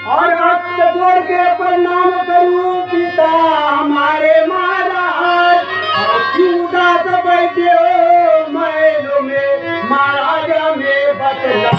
और हाथ जोड़ के प्रणाम करूं पिता हमारे महाराज। क्यों उदास बैठे हो महलों में महाराजा में बतला।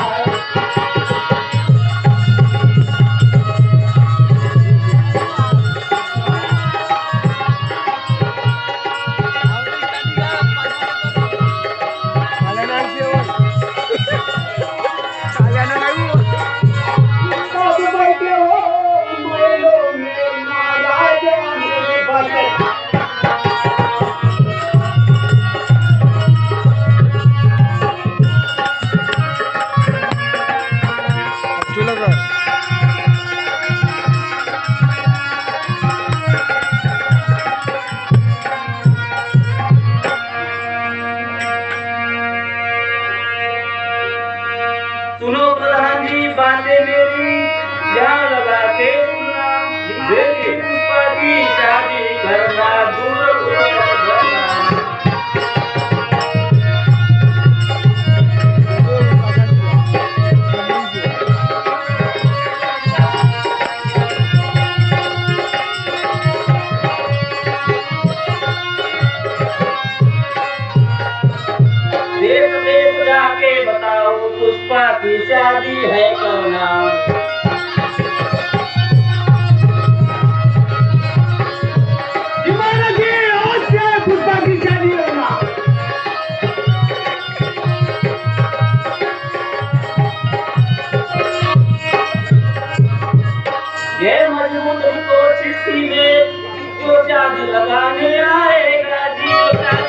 सुनो प्रधान जी बातें मेरी ध्यान लगा के सुनना। बेटी पुष्पा की शादी करना दूर देश देश जाके बताओ पुष्पा की शादी है करना। पुष्पा की शादी होना। ये मजबूत को चिट्ठी में जो चार्ज लगाने आएगा जी।